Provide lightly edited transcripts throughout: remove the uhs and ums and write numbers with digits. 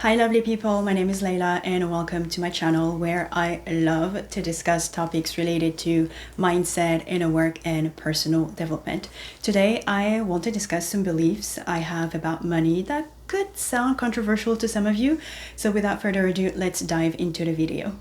Hi lovely people, my name is Layla and welcome to my channel where I love to discuss topics related to mindset, inner work and personal development. Today I want to discuss some beliefs I have about money that could sound controversial to some of you. So without further ado, let's dive into the video.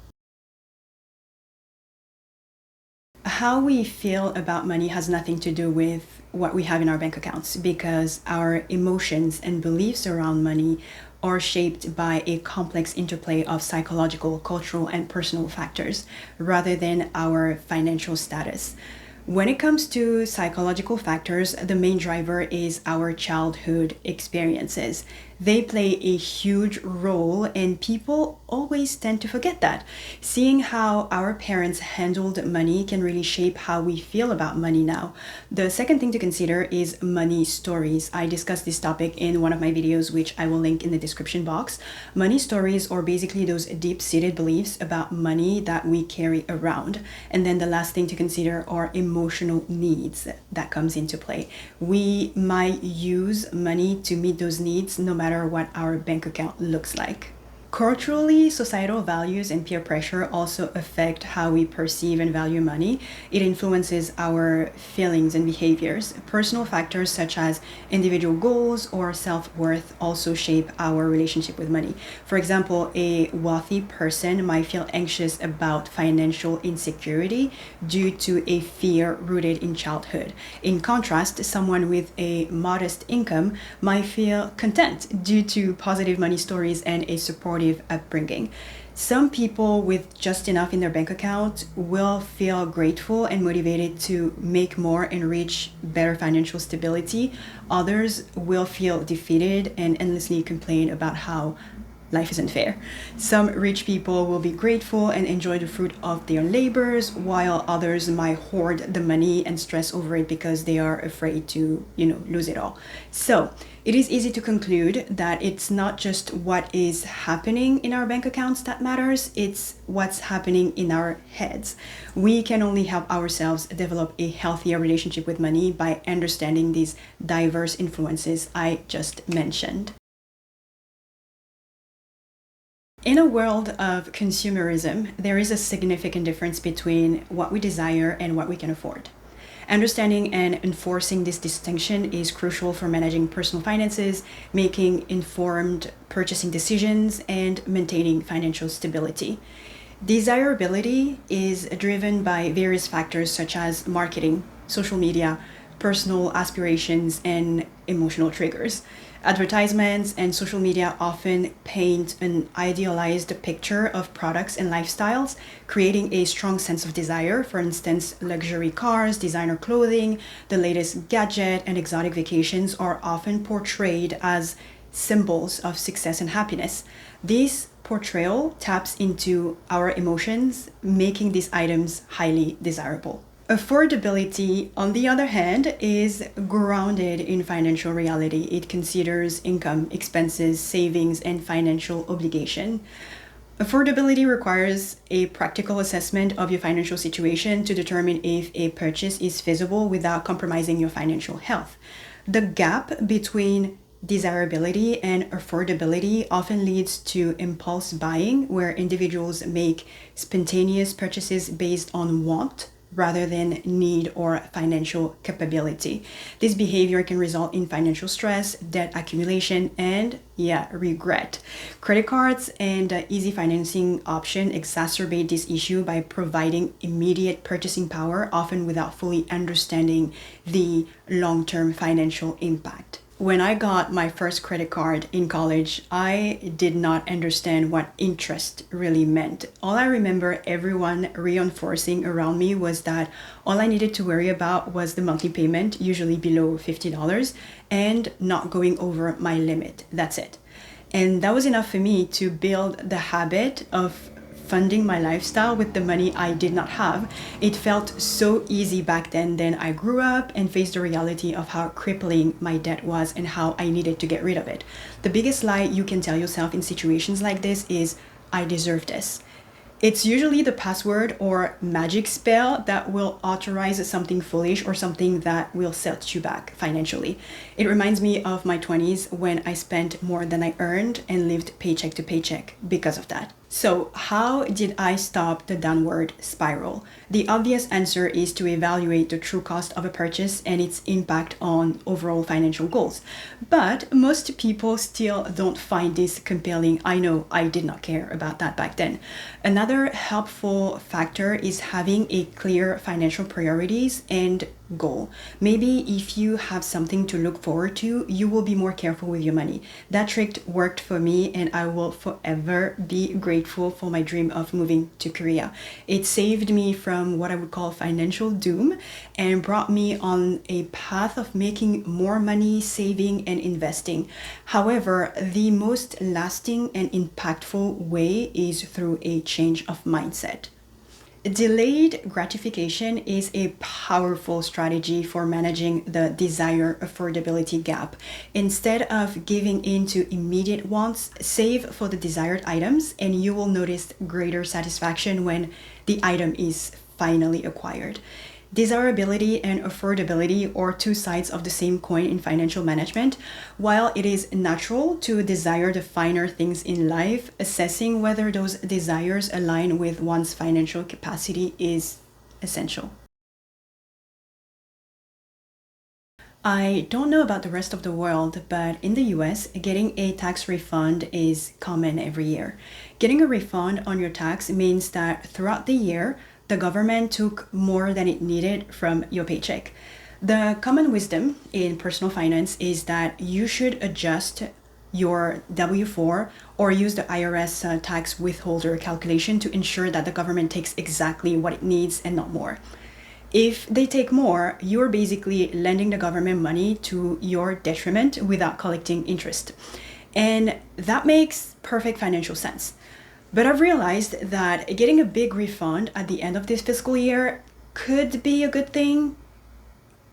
How we feel about money has nothing to do with what we have in our bank accounts, because our emotions and beliefs around money are shaped by a complex interplay of psychological, cultural, and personal factors rather than our financial status. When it comes to psychological factors, the main driver is our childhood experiences. They play a huge role and people always tend to forget that. Seeing how our parents handled money can really shape how we feel about money now. The second thing to consider is money stories. I discussed this topic in one of my videos, which I will link in the description box. Money stories are basically those deep-seated beliefs about money that we carry around. And then the last thing to consider are emotional needs that comes into play. We might use money to meet those needs no matter what our bank account looks like. Culturally, societal values and peer pressure also affect how we perceive and value money. It influences our feelings and behaviors. Personal factors such as individual goals or self-worth also shape our relationship with money. For example, a wealthy person might feel anxious about financial insecurity due to a fear rooted in childhood. In contrast, someone with a modest income might feel content due to positive money stories and a supportive upbringing. Some people with just enough in their bank account will feel grateful and motivated to make more and reach better financial stability. Others will feel defeated and endlessly complain about how life isn't fair. Some rich people will be grateful and enjoy the fruit of their labors, while others might hoard the money and stress over it because they are afraid to, lose it all. So it is easy to conclude that it's not just what is happening in our bank accounts that matters, it's what's happening in our heads. We can only help ourselves develop a healthier relationship with money by understanding these diverse influences I just mentioned. In a world of consumerism, there is a significant difference between what we desire and what we can afford. Understanding and enforcing this distinction is crucial for managing personal finances, making informed purchasing decisions, and maintaining financial stability. Desirability is driven by various factors such as marketing, social media, personal aspirations, and emotional triggers. Advertisements and social media often paint an idealized picture of products and lifestyles, creating a strong sense of desire. For instance, luxury cars, designer clothing, the latest gadget, and exotic vacations are often portrayed as symbols of success and happiness. This portrayal taps into our emotions, making these items highly desirable. Affordability, on the other hand, is grounded in financial reality. It considers income, expenses, savings, and financial obligation. Affordability requires a practical assessment of your financial situation to determine if a purchase is feasible without compromising your financial health. The gap between desirability and affordability often leads to impulse buying, where individuals make spontaneous purchases based on want rather than need or financial capability. This behavior can result in financial stress, debt accumulation, and regret. Credit cards and easy financing options exacerbate this issue by providing immediate purchasing power, often without fully understanding the long-term financial impact. When I got my first credit card in college, I did not understand what interest really meant. All I remember everyone reinforcing around me was that all I needed to worry about was the monthly payment, usually below $50, and not going over my limit. That's it. And that was enough for me to build the habit of funding my lifestyle with the money I did not have. It felt so easy back then. Then I grew up and faced the reality of how crippling my debt was and how I needed to get rid of it. The biggest lie you can tell yourself in situations like this is, I deserve this. It's usually the password or magic spell that will authorize something foolish or something that will set you back financially. It reminds me of my 20s when I spent more than I earned and lived paycheck to paycheck because of that. So how did I stop the downward spiral? The obvious answer is to evaluate the true cost of a purchase and its impact on overall financial goals. But most people still don't find this compelling. I know I did not care about that back then. Another helpful factor is having a clear financial priorities and goal. Maybe if you have something to look forward to, you will be more careful with your money. That trick worked for me, and I will forever be grateful for my dream of moving to Korea. It saved me from what I would call financial doom and brought me on a path of making more money, saving and investing. However, the most lasting and impactful way is through a change of mindset. Delayed gratification is a powerful strategy for managing the desire-affordability gap. Instead of giving in to immediate wants, save for the desired items and you will notice greater satisfaction when the item is finally acquired. Desirability and affordability are two sides of the same coin in financial management. While it is natural to desire the finer things in life, assessing whether those desires align with one's financial capacity is essential. I don't know about the rest of the world, but in the US, getting a tax refund is common every year. Getting a refund on your tax means that throughout the year, the government took more than it needed from your paycheck. The common wisdom in personal finance is that you should adjust your W-4 or use the IRS tax withholder calculation to ensure that the government takes exactly what it needs and not more. If they take more, you're basically lending the government money to your detriment without collecting interest. And that makes perfect financial sense. But I've realized that getting a big refund at the end of this fiscal year could be a good thing.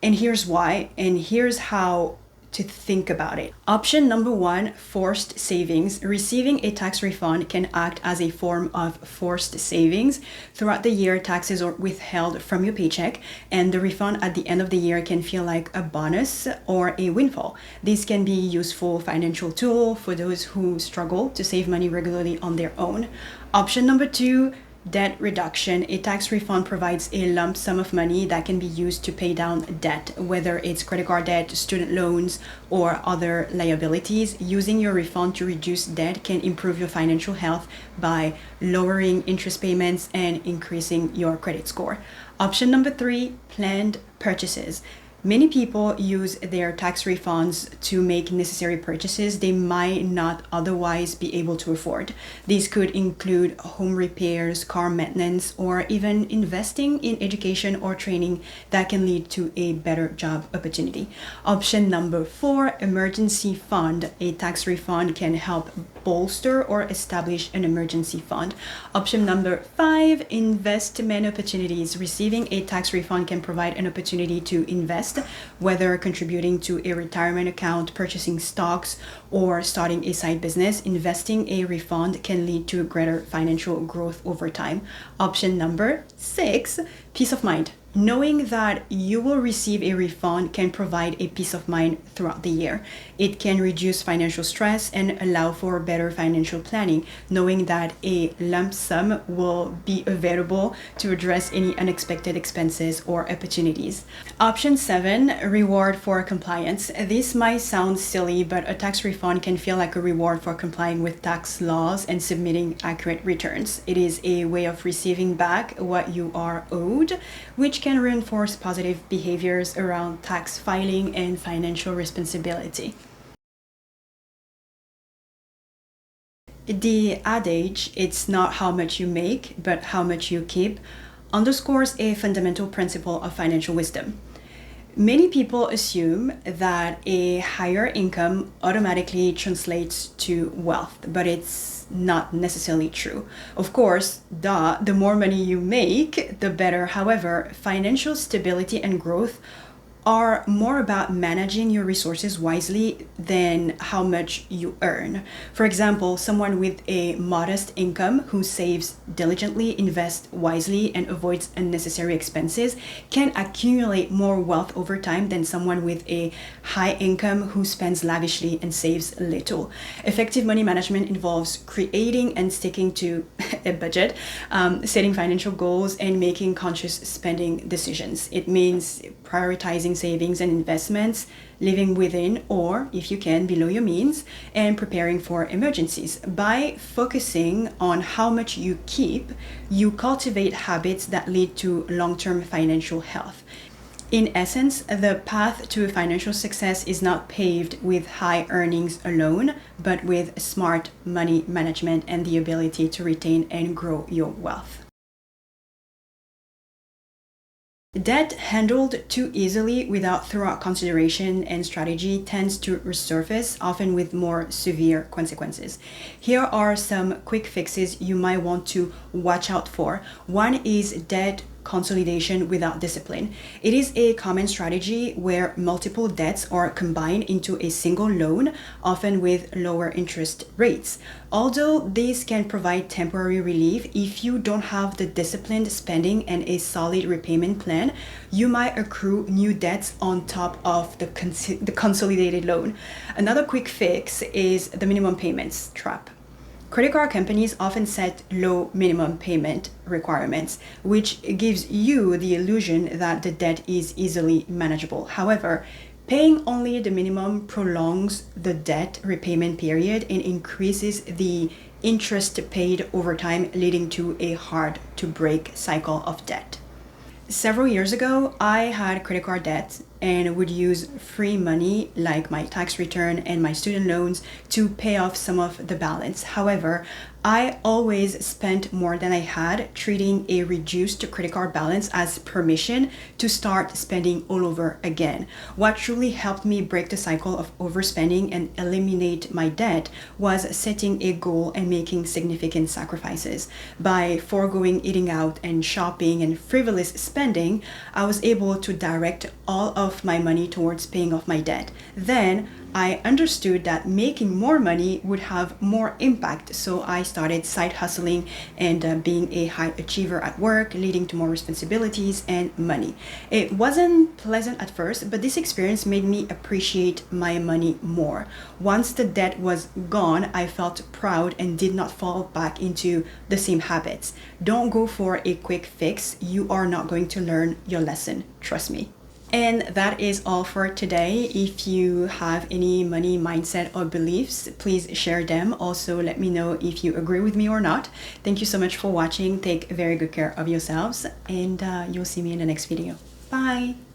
And here's why, and here's how to think about it. Option number one, forced savings. Receiving a tax refund can act as a form of forced savings. Throughout the year, taxes are withheld from your paycheck, and the refund at the end of the year can feel like a bonus or a windfall. This can be a useful financial tool for those who struggle to save money regularly on their own. Option number two, debt reduction. A tax refund provides a lump sum of money that can be used to pay down debt, whether it's credit card debt, student loans, or other liabilities. Using your refund to reduce debt can improve your financial health by lowering interest payments and increasing your credit score. Option number three, planned purchases. Many people use their tax refunds to make necessary purchases they might not otherwise be able to afford. These could include home repairs, car maintenance, or even investing in education or training that can lead to a better job opportunity. Option number four, emergency fund. A tax refund can help bolster or establish an emergency fund. Option number five, investment opportunities. Receiving a tax refund can provide an opportunity to invest, whether contributing to a retirement account, purchasing stocks, or starting a side business. Investing a refund can lead to greater financial growth over time. Option number six, peace of mind. Knowing that you will receive a refund can provide a peace of mind throughout the year. It can reduce financial stress and allow for better financial planning, knowing that a lump sum will be available to address any unexpected expenses or opportunities. Option 7, reward for compliance. This might sound silly, but a tax refund can feel like a reward for complying with tax laws and submitting accurate returns. It is a way of receiving back what you are owed, which can reinforce positive behaviors around tax filing and financial responsibility. The adage, "it's not how much you make, but how much you keep," underscores a fundamental principle of financial wisdom. Many people assume that a higher income automatically translates to wealth, but it's not necessarily true. Of course, the more money you make, the better. However, financial stability and growth are more about managing your resources wisely than how much you earn. For example, someone with a modest income who saves diligently, invests wisely, and avoids unnecessary expenses can accumulate more wealth over time than someone with a high income who spends lavishly and saves little. Effective money management involves creating and sticking to a budget, setting financial goals, and making conscious spending decisions. It means prioritizing savings and investments, living within or, if you can, below your means, and preparing for emergencies. By focusing on how much you keep, you cultivate habits that lead to long-term financial health. In essence, the path to financial success is not paved with high earnings alone, but with smart money management and the ability to retain and grow your wealth. Debt handled too easily without thorough consideration and strategy tends to resurface, often with more severe consequences. Here are some quick fixes you might want to watch out for. One is debt consolidation without discipline. It is a common strategy where multiple debts are combined into a single loan, often with lower interest rates. Although these can provide temporary relief, if you don't have the disciplined spending and a solid repayment plan, you might accrue new debts on top of the consolidated loan. Another quick fix is the minimum payments trap. Credit card companies often set low minimum payment requirements, which gives you the illusion that the debt is easily manageable. However, paying only the minimum prolongs the debt repayment period and increases the interest paid over time, leading to a hard-to-break cycle of debt. Several years ago, I had credit card debt and would use free money like my tax return and my student loans to pay off some of the balance. However, I always spent more than I had, treating a reduced credit card balance as permission to start spending all over again. What truly helped me break the cycle of overspending and eliminate my debt was setting a goal and making significant sacrifices. By foregoing eating out and shopping and frivolous spending, I was able to direct all of my money towards paying off my debt. Then I understood that making more money would have more impact, so I started side hustling and being a high achiever at work, leading to more responsibilities and money. It wasn't pleasant at first, but this experience made me appreciate my money more. Once the debt was gone, I felt proud and did not fall back into the same habits. Don't go for a quick fix. You are not going to learn your lesson. Trust me. And that is all for today. If you have any money mindset or beliefs, please share them. Also, let me know if you agree with me or not. Thank you so much for watching. Take very good care of yourselves, and you'll see me in the next video. Bye!